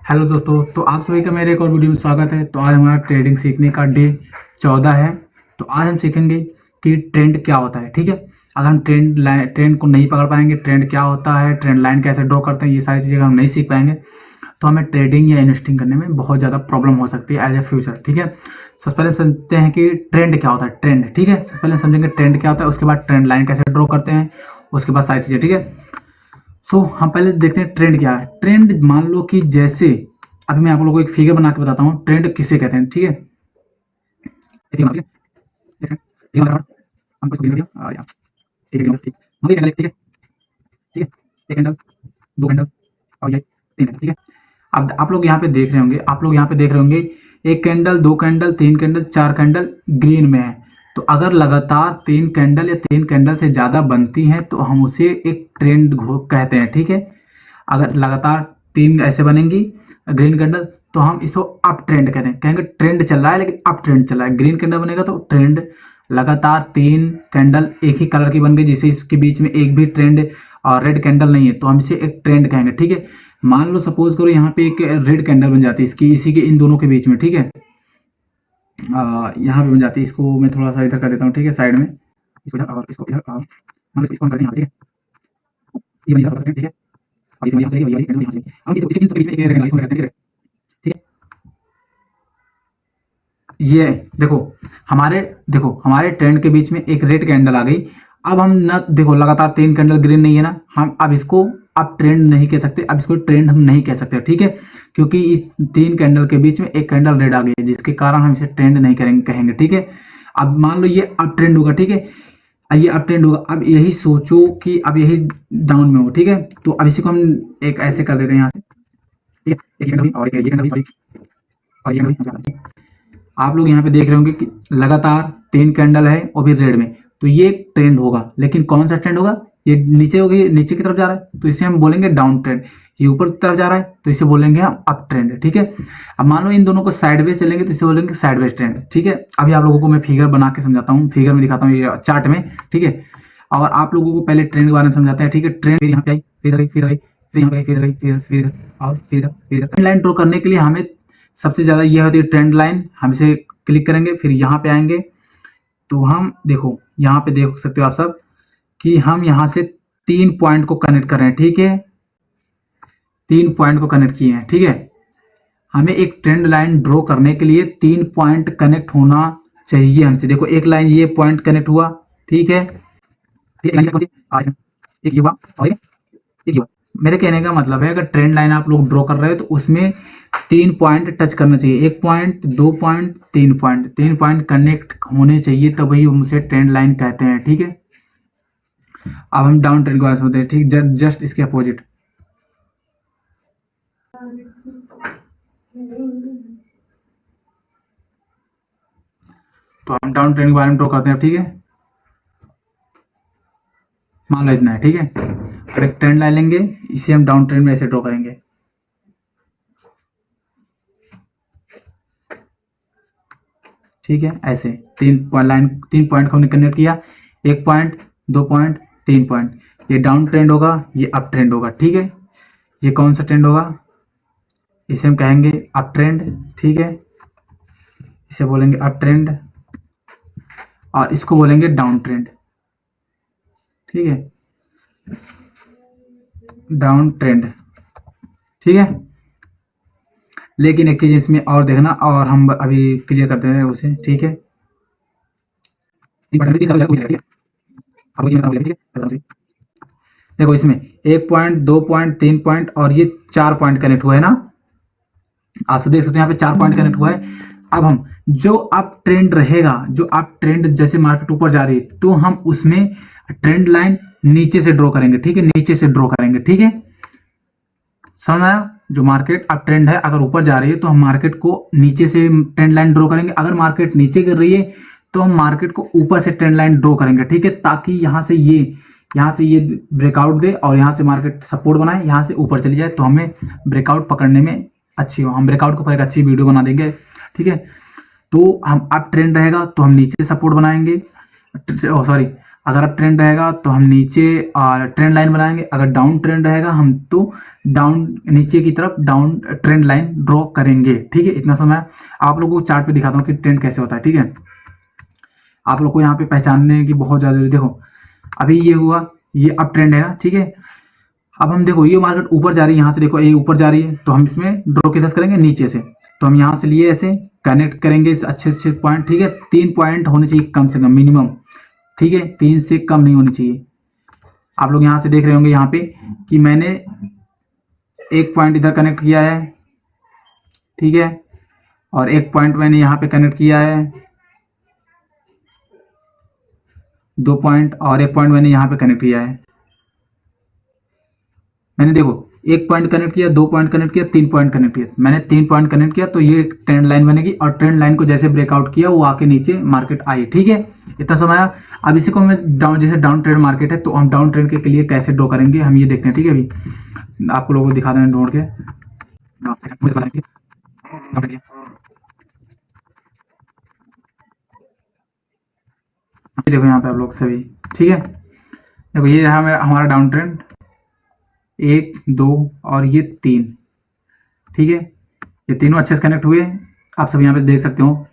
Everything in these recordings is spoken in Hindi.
हेलो दोस्तों, तो आप सभी का मेरे एक और वीडियो में स्वागत है। तो आज हमारा ट्रेडिंग सीखने का डे 14 है। तो आज हम सीखेंगे कि ट्रेंड क्या होता है। ठीक है, अगर हम ट्रेंड को नहीं पकड़ पाएंगे, ट्रेंड क्या होता है, ट्रेंड लाइन कैसे ड्रॉ करते हैं, ये सारी चीज़ें हम नहीं सीख पाएंगे तो हमें ट्रेडिंग या इन्वेस्टिंग करने में बहुत ज़्यादा प्रॉब्लम हो सकती है एज ए फ्यूचर। ठीक है, सबसे पहले समझते हैं कि ट्रेंड क्या होता है। ट्रेंड, ठीक है, सबसे पहले समझेंगे ट्रेंड क्या होता है, उसके बाद ट्रेंड लाइन कैसे ड्रॉ करते हैं, उसके बाद सारी चीज़ें। ठीक है, हम पहले देखते हैं ट्रेंड क्या है। ट्रेंड मान लो कि जैसे अभी मैं आप लोगों को एक फिगर बना के बताता हूँ ट्रेंड किसे कहते हैं। ठीक है, हमको इसको दिया और यहाँ ठीक है, ठीक मान लीजिए ठीक है, ठीक है, एक कैंडल, दो कैंडल और ये तीन कैंडल। ठीक है, अब आप लोग यहाँ पे देख रहे होंगे, एक कैंडल, दो कैंडल, तीन कैंडल, चार कैंडल ग्रीन में है। तो अगर लगातार तीन कैंडल या तीन कैंडल से ज़्यादा बनती हैं तो हम उसे एक ट्रेंड कहते हैं। ठीक है, अगर लगातार तीन ऐसे बनेंगी ग्रीन कैंडल तो हम इसको अप ट्रेंड कहते हैं। कहेंगे ट्रेंड चल रहा है लेकिन अप ट्रेंड चल रहा है। ग्रीन कैंडल बनेगा तो ट्रेंड, लगातार तीन कैंडल एक ही कलर की बन गई जिससे इसके बीच में एक भी ट्रेंड और रेड कैंडल नहीं है तो हम इसे एक ट्रेंड कहेंगे। ठीक है, मान लो सपोज करो यहाँ पे एक रेड कैंडल बन जाती है इसकी, इसी के इन दोनों के बीच में। ठीक है, यहाँ पे बन जाती है। इसको मैं थोड़ा सा इधर कर देता हूँ। ठीक है, साइड में इसको इधर और इसको इधर, मान लो इसको हम कर दें यहाँ। ठीक है, ये बन इधर, ठीक है, और ये यहाँ से ये कैंडल यहाँ से हम इसी के बीच में एक रेड कैंडल करते हैं। ठीक है, ये देखो हमारे ट्रेंड के बीच में एक रेड कैंडल आ गई। अब हम ना देखो लगातार तीन कैंडल ग्रीन नहीं है ना, हम अब इसको अब ट्रेंड नहीं कह सकते, अब इसको ट्रेंड हम नहीं कह सकते। ठीक है, क्योंकि इस तीन कैंडल के बीच में एक कैंडल रेड आ गई जिसके कारण हम इसे ट्रेंड नहीं कहेंगे। ठीक है, अब मान लो ये अप ट्रेंड होगा। ठीक है, ये अप ट्रेंड होगा। अब यही सोचो कि अब यही डाउन में हो। ठीक है, तो अब इसी को हम एक ऐसे कर देते हैं यहाँ से। ठीक है, एक कैंडल और एक ये कैंडल और ये कैंडल। आप लोग यहाँ पे देख रहे होंगे कि लगातार तीन कैंडल है और भी रेड में, तो ये ट्रेंड होगा। लेकिन कौन सा ट्रेंड होगा? ये नीचे होगी, नीचे की तरफ जा रहा है तो इसे हम बोलेंगे डाउन ट्रेंड। ये ऊपर की तरफ जा रहा है तो इसे बोलेंगे हम अप ट्रेंड। ठीक है, अब मान लो इन दोनों को साइडवेज चलेंगे तो इसे बोलेंगे साइडवेज ट्रेंड। ठीक है, अभी आप लोगों को मैं फिगर बना के समझाता हूँ, फिगर में दिखाता हूँ ये चार्ट में। ठीक है, और आप लोगों को पहले ट्रेंड के बारे में समझाते हैं। ठीक है, ट्रेंड यहाँ पे आई, फिर गई, फिर यहाँ पे गई, फिर गई, फिर और फिर लाइन ड्रॉ करने के लिए हमें सबसे ज्यादा यह होती है ट्रेंड लाइन। हम इसे क्लिक करेंगे, फिर यहाँ पे आएंगे तो हम देखो यहाँ पे देख सकते हो आप सब कि हम यहाँ से तीन पॉइंट को कनेक्ट कर रहे हैं। ठीक है, तीन पॉइंट को कनेक्ट किए हैं। ठीक है, हमें एक ट्रेंड लाइन ड्रॉ करने के लिए तीन पॉइंट कनेक्ट होना चाहिए हमसे। देखो एक लाइन ये पॉइंट कनेक्ट हुआ। ठीक है, एक युवा और एक युवा। मेरे कहने का मतलब है अगर ट्रेंड लाइन आप लोग ड्रॉ कर रहे हो तो उसमें तीन पॉइंट टच करना चाहिए। एक पॉइंट, दो पॉइंट, तीन पॉइंट कनेक्ट होने चाहिए, तब वही हम उसे ट्रेंड लाइन कहते हैं। ठीक है, अब हम डाउन ट्रेंड के बारे में समझते हैं। ठीक, जस्ट इसके अपोजिट। तो हम डाउन ट्रेंड के बारे में ड्रॉ करते हैं। ठीक है, मान लो इतना है। ठीक है, और एक ट्रेंड लाइन लेंगे, इसे हम डाउन ट्रेंड में ऐसे ड्रॉ करेंगे। ठीक है, ऐसे तीन पॉइंट को हमने कनेक्ट किया। एक पॉइंट, दो पॉइंट, तीन पॉइंट। ये डाउन ट्रेंड होगा, ये अप ट्रेंड होगा। ठीक है, ये कौन सा ट्रेंड होगा? इसे हम कहेंगे अप ट्रेंड। ठीक है, इसे बोलेंगे अप ट्रेंड और इसको बोलेंगे डाउन ट्रेंड। ठीक है, डाउन ट्रेंड। ठीक है, लेकिन एक चीज इसमें और देखना, और हम अभी क्लियर करते हैं उसे। ठीक है, देखो इसमें एक पॉइंट, दो पॉइंट, तीन पॉइंट और ये चार पॉइंट कनेक्ट हुआ है ना। आप देख सकते हैं यहाँ पे चार पॉइंट कनेक्ट हुआ है। अब हम जो अप ट्रेंड रहेगा, जो अप ट्रेंड जैसे मार्केट ऊपर जा रही है तो हम उसमें ट्रेंड लाइन नीचे से ड्रॉ करेंगे। ठीक है, नीचे से ड्रॉ करेंगे। ठीक है, समझ आया? जो मार्केट अप ट्रेंड है अगर ऊपर जा रही है तो हम मार्केट को नीचे से ट्रेंड लाइन ड्रॉ करेंगे। अगर मार्केट नीचे गिर रही है तो हम मार्केट को ऊपर से ट्रेंड लाइन ड्रॉ करेंगे। ठीक है, ताकि यहाँ से ये ब्रेकआउट दे और यहाँ से मार्केट सपोर्ट बनाए, यहाँ से ऊपर चली जाए तो हमें ब्रेकआउट पकड़ने में अच्छी हो। हम ब्रेकआउट को एक अच्छी वीडियो बना देंगे। ठीक है, तो हम अप ट्रेंड रहेगा तो हम नीचे सपोर्ट बनाएंगे, सॉरी अगर अप ट्रेंड रहेगा तो हम नीचे ट्रेंड लाइन बनाएंगे, अगर डाउन ट्रेंड रहेगा हम तो डाउन नीचे की तरफ डाउन ट्रेंड लाइन ड्रॉ करेंगे। ठीक है, इतना समय आप लोगों को चार्ट पे दिखाता हूँ कि ट्रेंड कैसे होता है। ठीक है, आप लोग को यहाँ पे पहचानने की बहुत ज़्यादा जरूरी। देखो अभी ये हुआ, ये अप ट्रेंड है ना। ठीक है, अब हम देखो ये मार्केट ऊपर जा रही है, यहाँ से देखो ये ऊपर जा रही है, तो हम इसमें ड्रॉ किधर करेंगे, नीचे से। तो हम यहाँ से लिए ऐसे कनेक्ट करेंगे इस अच्छे अच्छे पॉइंट। ठीक है, 3 पॉइंट होने चाहिए कम से कम मिनिमम। ठीक है, 3 से कम नहीं होनी चाहिए। आप लोग यहाँ से देख रहे होंगे यहाँ पे कि मैंने एक पॉइंट इधर कनेक्ट किया है। ठीक है, और एक पॉइंट मैंने यहाँ पे कनेक्ट किया है, 2 पॉइंट, और एक पॉइंट मैंने यहाँ पे कनेक्ट किया है। मैंने देखो 1 पॉइंट कनेक्ट किया, 2 पॉइंट कनेक्ट किया, 3 पॉइंट कनेक्ट किया। मैंने 3 पॉइंट कनेक्ट किया तो ये ट्रेंड लाइन बनेगी, और ट्रेंड लाइन को जैसे ब्रेकआउट किया वो आके नीचे मार्केट आई। ठीक है, इतना समय आया। अब इसी को मैं डाउन, जैसे डाउन ट्रेंड मार्केट है तो हम डाउन ट्रेंड के लिए कैसे ड्रॉ करेंगे हम ये देखते हैं। ठीक है, अभी आपको लोगों को दिखा दें ढूंढ के। देखो यहाँ पे आप लोग सभी। ठीक है, देखो ये रहा हमारा डाउन ट्रेंड, 1 2 और ये 3। ठीक है, ये तीनों अच्छे से कनेक्ट हुए, आप सब यहाँ पे देख सकते हो।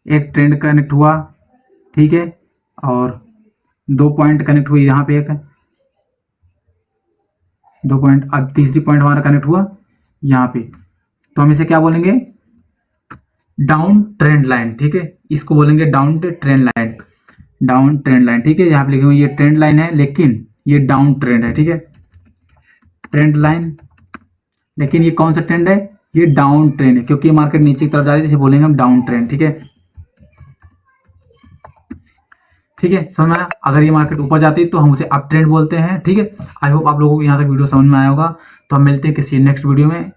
एक ट्रेंड कनेक्ट हुआ, ठीक है, और 2 पॉइंट कनेक्ट हुई यहाँ पे, एक 2 पॉइंट। अब तीसरी पॉइंट हमारा कनेक्ट हुआ यहाँ पे, तो हम इसे क्या बोलेंगे, डाउन ट्रेंड लाइन। ठीक है, इसको बोलेंगे down trend line, down trend line. ठीक है, यहाँ पे लिखे हुए ये ट्रेंड लाइन है लेकिन ये डाउन ट्रेंड है। ठीक है, ट्रेंड लाइन, लेकिन ये कौन सा ट्रेंड है, ये डाउन ट्रेंड है, क्योंकि मार्केट नीचे की तरफ जा रही है, इसे बोलेंगे हम डाउन ट्रेंड। ठीक है, ठीक है, समझ में आया। अगर ये मार्केट ऊपर जाती है तो हम उसे अप ट्रेंड बोलते हैं। ठीक है, आई होप आप लोगों को यहाँ तक वीडियो समझ में आया होगा। तो हम मिलते हैं किसी नेक्स्ट वीडियो में।